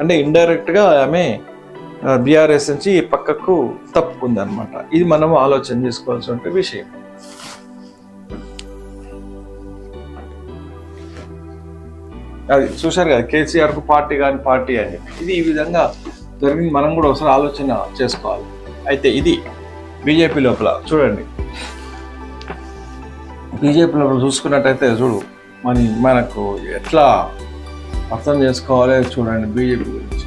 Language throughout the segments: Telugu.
అంటే ఇండైరెక్ట్గా ఆమె బీఆర్ఎస్ నుంచి పక్కకు తప్పుకుంది అనమాట. ఇది మనం ఆలోచన చేసుకోవాల్సిన విషయం. అది చూశారు కదా, కేసీఆర్కు పార్టీ కానీ పార్టీ అని ఇది ఈ విధంగా జరిగింది. మనం కూడా ఒకసారి ఆలోచన చేసుకోవాలి. అయితే ఇది బీజేపీ లోపల చూడండి, బీజేపీ లోపల చూసుకున్నట్టయితే చూడు మనకు ఎట్లా అర్థం చేసుకోవాలి చూడండి బీజేపీ గురించి.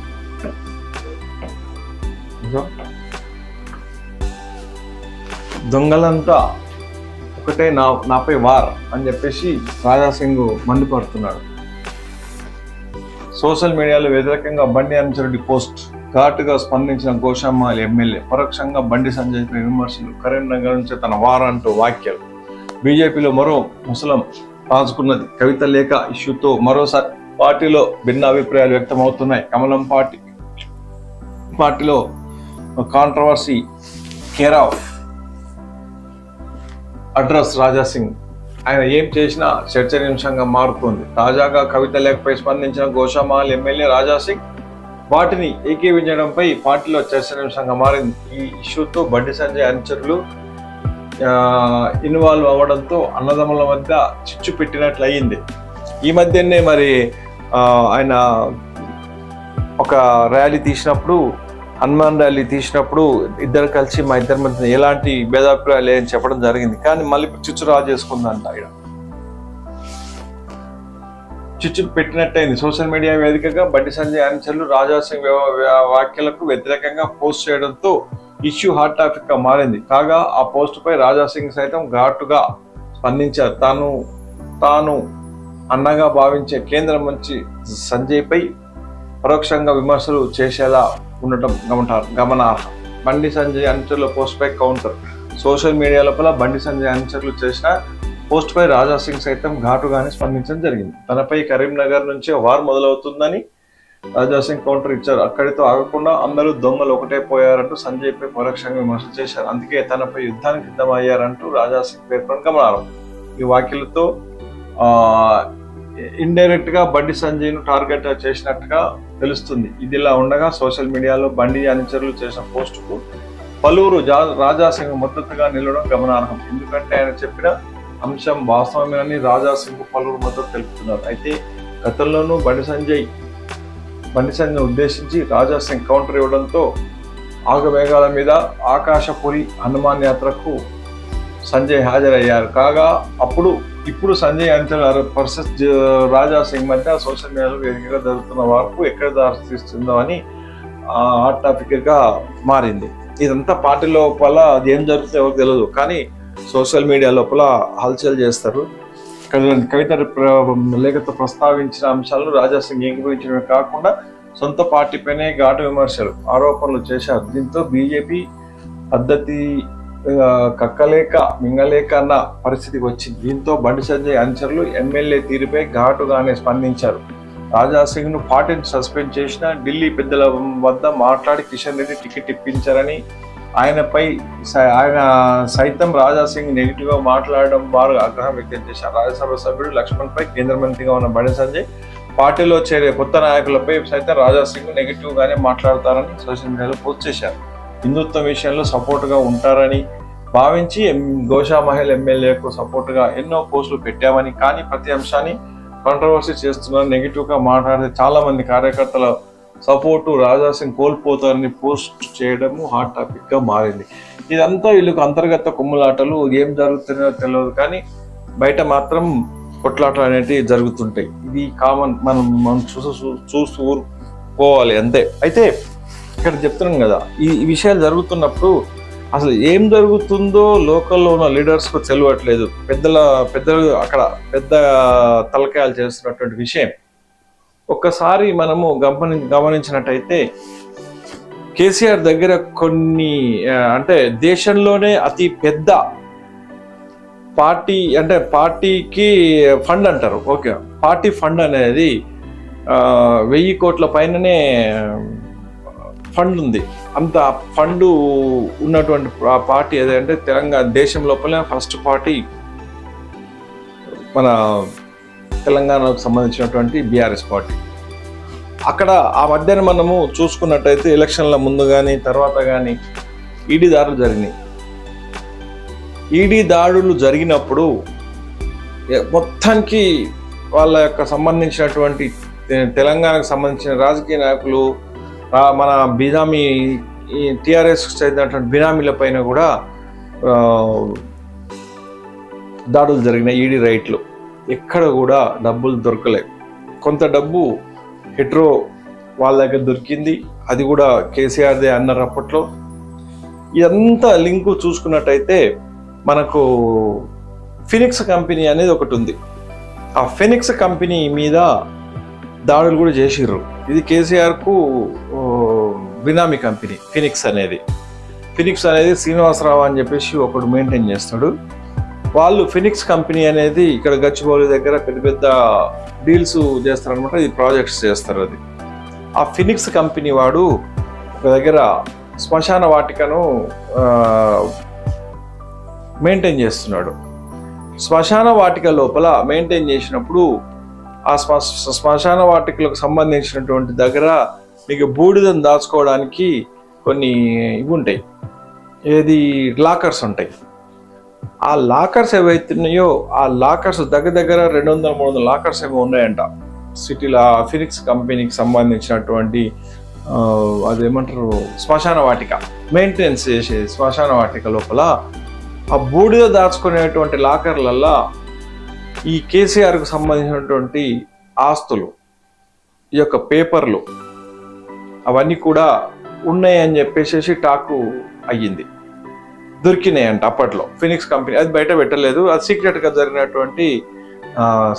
దొంగలంతా ఒకటే నాపై వార్ అని చెప్పేసి రాజాసింగ్ మండిపడుతున్నాడు. సోషల్ మీడియాలో వ్యతిరేకంగా బండి అనుచరుడి పోస్ట్, ఘాటుగా స్పందించిన గోషామాలి ఎమ్మెల్యే, పరోక్షంగా బండి సంజయ్పై విమర్శలు, కరీంనగర్ నుంచి తన వార్ అంటూ వ్యాఖ్యలు. బీజేపీలో మరో ముసలం రాజుకున్నది. కవిత లేఖ ఇష్యూతో మరోసారి పార్టీలో భిన్న అభిప్రాయాలు వ్యక్తమవుతున్నాయి. కమలం పార్టీలో controversy care of address Raja Singh. ఆయన ఏం చేసినా చర్చనీయాంశంగా మారుతోంది. తాజాగా కవిత లేఖపై స్పందించిన గోషామాల్ ఎమ్మెల్యే రాజాసింగ్ వాటిని ఏకీవించడంపై పార్టీలో చర్చనీయాంశంగా మారింది. ఈ ఇష్యూతో బండి సంజయ్ అనుచరులు ఇన్వాల్వ్ అవ్వడంతో అన్నదమ్ముల మధ్య చిచ్చు పెట్టినట్లు అయ్యింది. ఈ మధ్యనే మరి ఆయన ఒక ర్యాలీ తీసినప్పుడు, హనుమాన్ ర్యాలీ తీసినప్పుడు ఇద్దరు కలిసి మా ఇద్దరి మధ్య ఎలాంటి భేదాభిప్రాయాలు లేదని చెప్పడం జరిగింది. కానీ మళ్ళీ చిచ్చు రాజు చేసుకుందంట. ఆయన చిచ్చు పెట్టినట్టయింది. సోషల్ మీడియా వేదికగా బండి సంజయ్ అనుచరులు రాజాసింగ్ వ్యాఖ్యలకు వ్యతిరేకంగా పోస్ట్ చేయడంతో ఇష్యూ హాట్ టాపిక్ గా మారింది. కాగా ఆ పోస్ట్ పై రాజాసింగ్ సైతం ఘాటుగా స్పందించారు. తాను అన్నగా భావించే కేంద్ర మంత్రి సంజయ్ పై పరోక్షంగా విమర్శలు చేసేలా ఉండటం గమనార్హం. బండి సంజయ్ అనుచరుల పోస్ట్ పై కౌంటర్. సోషల్ మీడియా లోపల బండి సంజయ్ అనుచరులు చేసిన పోస్ట్ పై రాజాసింగ్ సైతం ఘాటుగానే స్పందించడం జరిగింది. తనపై కరీంనగర్ నుంచి వార్ మొదలవుతుందని రాజాసింగ్ కౌంటర్ ఇచ్చారు. అక్కడితో ఆగకుండా అందరూ దొంగలు ఒకటే పోయారంటూ సంజయ్ పై పరోక్షంగా విమర్శలు చేశారు. అందుకే తనపై యుద్ధానికి సిద్ధమయ్యారంటూ రాజాసింగ్ పేర్కొనడం గమనార్హం. ఈ వ్యాఖ్యలతో ఇండైరెక్ట్ గా బండి సంజయ్ ను టార్గెట్ చేసినట్టుగా తెలుస్తుంది. ఇదిలా ఉండగా సోషల్ మీడియాలో బండి అనుచరులు చేసిన పోస్టుకు పలువురు రాజాసింగ్ మద్దతుగా నిలవడం గమనార్హం. ఎందుకంటే ఆయన చెప్పిన అంశం వాస్తవమేనని రాజాసింగ్ పలువురు మద్దతు తెలుపుతున్నారు. అయితే గతంలోనూ బండి సంజయ్ ఉద్దేశించి రాజాసింగ్ కౌంటర్ ఇవ్వడంతో ఆగమేఘాల మీద ఆకాశపురి హనుమాన్ యాత్రకు సంజయ్ హాజరయ్యారు. కాగా ఇప్పుడు సంజయ్ అనుచరుల వర్సెస్ రాజాసింగ్ మధ్య సోషల్ మీడియాలో వేదికగా జరుగుతున్న వార్పు ఎక్కడ దారితీస్తుందో అని హాట్ టాపిక్ గా మారింది. ఇదంతా పార్టీ లోపల అది ఏం జరుగుతుందో ఎవరికి తెలియదు, కానీ సోషల్ మీడియా లోపల హల్చల్ చేస్తారు. కవిత లేఖతో ప్రస్తావించిన అంశాలను రాజాసింగ్ ఏకీభవించడమే కాకుండా సొంత పార్టీపైనే ఘాటు విమర్శలు, ఆరోపణలు చేశారు. దీంతో బీజేపీ పద్ధతి కక్కలేక మింగలేక అన్న పరిస్థితికి వచ్చింది. దీంతో బండి సంజయ్ అనుచరులు ఎమ్మెల్యే తీరుపై ఘాటుగానే స్పందించారు. రాజాసింగ్ ను పార్టీని సస్పెండ్ చేసిన ఢిల్లీ పెద్దల వద్ద మాట్లాడి కిషన్ రెడ్డి టికెట్ ఇప్పించారని ఆయన సైతం రాజాసింగ్ నెగిటివ్ గా మాట్లాడడం వారు ఆగ్రహం వ్యక్తం చేశారు. రాజ్యసభ సభ్యుడు లక్ష్మణ్ పై కేంద్ర మంత్రిగా ఉన్న బండి సంజయ్ పార్టీలో చేరే కొత్త నాయకులపై సైతం రాజాసింగ్ నెగిటివ్ గానే మాట్లాడతారని సోషల్ మీడియాలో పోస్ట్ చేశారు. హిందుత్వం విషయంలో సపోర్ట్ గా ఉంటారని భావించి గోషామహల్ ఎమ్మెల్యేకు సపోర్ట్ గా ఎన్నో పోస్టులు పెట్టామని, కానీ ప్రతి అంశాన్ని కాంట్రవర్సీ చేస్తున్నారు, నెగిటివ్ గా మాట్లాడితే చాలా మంది కార్యకర్తల సపోర్టు రాజాసింగ్ కోల్పోతారని పోస్ట్ చేయడము హాట్ టాపిక్ గా మారింది. ఇదంతా వీళ్ళకు అంతర్గత కుమ్ములాటలు, ఏం జరుగుతున్నాయో తెలియదు, కానీ బయట మాత్రం కొట్లాటలు అనేటివి జరుగుతుంటాయి. ఇది కామన్, మనం చూస్తూ ఊరుకోవాలి అంతే. అయితే ఇక్కడ చెప్తున్నాం కదా, ఈ విషయాలు జరుగుతున్నప్పుడు అసలు ఏం జరుగుతుందో లోకల్లో ఉన్న లీడర్స్కు తెలియట్లేదు. పెద్దలు అక్కడ పెద్ద తలకాయలు చేస్తున్నటువంటి విషయం ఒక్కసారి మనము గమనించినట్టయితే కేసీఆర్ దగ్గర కొన్ని అంటే దేశంలోనే అతి పెద్ద పార్టీ, అంటే పార్టీకి ఫండ్ అంటారు, ఓకే, పార్టీ ఫండ్ అనేది 1000 కోట్ల పైననే ఫండ్ ఉంది. అంత ఫండ్ ఉన్నటువంటి పార్టీ ఏదంటే తెలంగాణ దేశం లోపల ఫస్ట్ పార్టీ మన తెలంగాణకు సంబంధించినటువంటి బీఆర్ఎస్ పార్టీ. అక్కడ ఆ మధ్యన మనము చూసుకున్నట్టయితే ఎలక్షన్ల ముందు కానీ తర్వాత కానీ ఈడీ దాడులు జరిగినాయి. ఈడీ దాడులు జరిగినప్పుడు మొత్తానికి వాళ్ళ యొక్క సంబంధించినటువంటి తెలంగాణకు సంబంధించిన రాజకీయ నాయకులు, మన బినామీ టిఆర్ఎస్ చెందినటువంటి బినామీల పైన కూడా దాడులు జరిగినాయి. ఈడీ రైట్లు ఎక్కడ కూడా డబ్బులు దొరకలేదు. కొంత డబ్బు హెట్రో వాళ్ళ దగ్గర దొరికింది, అది కూడా కేసీఆర్దే అన్నారు అప్పట్లో. ఇదంతా లింకు చూసుకున్నట్టయితే మనకు ఫినిక్స్ కంపెనీ అనేది ఒకటి ఉంది. ఆ ఫినిక్స్ కంపెనీ మీద దాడులు కూడా చేసిర్రు. ఇది కేసీఆర్కు బినామీ కంపెనీ ఫినిక్స్ అనేది. ఫినిక్స్ అనేది శ్రీనివాసరావు అని చెప్పేసి ఒకడు మెయింటైన్ చేస్తాడు. వాళ్ళు ఫినిక్స్ కంపెనీ అనేది ఇక్కడ గచ్చిబౌలి దగ్గర పెద్ద పెద్ద డీల్స్ చేస్తారనమాట. ఇది ప్రాజెక్ట్స్ చేస్తారు. అది ఆ ఫినిక్స్ కంపెనీ వాడు ఒక దగ్గర శ్మశాన వాటికను మెయింటైన్ చేస్తున్నాడు. శ్మశాన వాటిక లోపల మెయింటైన్ చేసినప్పుడు ఆ శ్మశాన వాటికలకు సంబంధించినటువంటి దగ్గర మీకు బూడిదను దాచుకోవడానికి కొన్ని ఇవి ఉంటాయి, ఏది లాకర్స్ ఉంటాయి. ఆ లాకర్స్ ఏవైతున్నాయో ఆ లాకర్స్ దగ్గర 200-300 లాకర్స్ ఏమో ఉన్నాయంట సిటీలో. ఫినిక్స్ కంపెనీకి సంబంధించినటువంటి అదేమంటారు శ్మశాన వాటిక మెయింటెనెన్స్ చేసే శ్మశాన వాటిక లోపల ఆ బూడిద దాచుకునేటువంటి లాకర్లల్లో ఈ కేసీఆర్కు సంబంధించినటువంటి ఆస్తులు, ఈ యొక్క పేపర్లు అవన్నీ కూడా ఉన్నాయని చెప్పేసి టాకు అయ్యింది. దొరికినాయంట అప్పట్లో ఫినిక్స్ కంపెనీ. అది బయట పెట్టలేదు, అది సీక్రెట్గా జరిగినటువంటి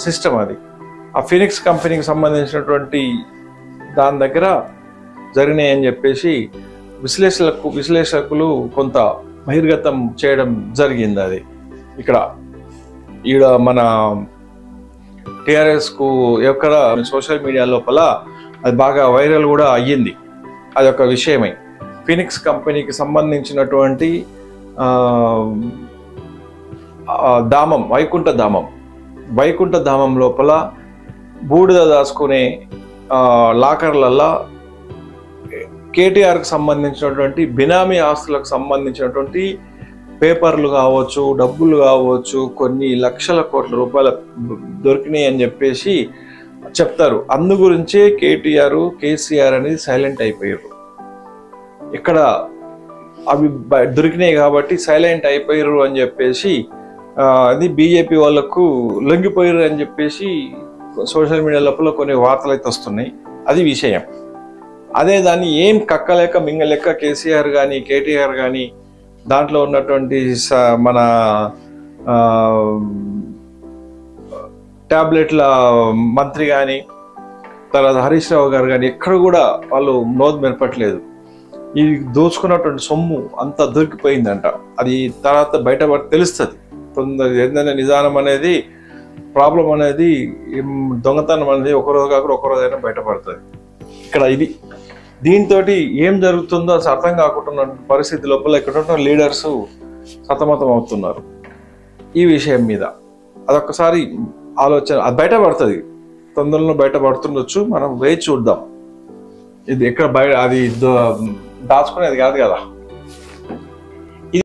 సిస్టమ్ అది. ఆ ఫినిక్స్ కంపెనీకి సంబంధించినటువంటి దాని దగ్గర జరిగినాయని చెప్పేసి విశ్లేషకులు కొంత బహిర్గతం చేయడం జరిగింది. అది ఈడ మన టిఆర్ఎస్కు ఎక్కడ సోషల్ మీడియా లోపల అది బాగా వైరల్ కూడా అయ్యింది. అది ఒక విషయమై ఫినిక్స్ కంపెనీకి సంబంధించినటువంటి ధామం వైకుంఠ ధామం లోపల బూడిద దాచుకునే లాకర్లల్లో కేటీఆర్కి సంబంధించినటువంటి బినామీ ఆస్తులకు సంబంధించినటువంటి పేపర్లు కావచ్చు, డబ్బులు కావచ్చు, కొన్ని లక్షల కోట్ల రూపాయల దొరికినాయి అని చెప్పేసి చెప్తారు. అందు గురించే కేసీఆర్ అనేది సైలెంట్ అయిపోయారు. ఇక్కడ అవి దొరికినాయి కాబట్టి సైలెంట్ అయిపోయారు అని చెప్పేసి అది బీజేపీ వాళ్ళకు లొంగిపోయారు అని చెప్పేసి సోషల్ మీడియా లోపల కొన్ని వార్తలు అయితే వస్తున్నాయి. అది విషయం. అదే దాన్ని ఏం కక్కలేక మింగలేక కేసీఆర్ కానీ కేటీఆర్ కానీ దాంట్లో ఉన్నటువంటి మన ట్యాబ్లెట్ల మంత్రి కానీ తర్వాత హరీష్ రావు గారు కానీ ఎక్కడ కూడా వాళ్ళు నోరు మెరపట్లేదు. ఈ దోచుకున్నటువంటి సొమ్ము అంతా దొరికిపోయిందంట. అది తర్వాత బయట తెలుస్తుంది తొందర. ఏంటంటే నిదానం అనేది ప్రాబ్లం అనేది దొంగతనం అనేది ఒకరోజు కాకుండా ఒకరోజైనా బయటపడుతుంది. ఇక్కడ ఇది దీంతో ఏం జరుగుతుందో అసలు అర్థం కాకుండా పరిస్థితి లోపల ఇక్కడ ఉన్న లీడర్స్ సతమతం అవుతున్నారు ఈ విషయం మీద. అదొక్కసారి ఆలోచన, అది బయటపడుతుంది, తొందరలో బయటపడుతుండొచ్చు. మనం వేచి చూద్దాం. ఇది ఎక్కడ బయట అది దాచుకునేది కాదు కదా.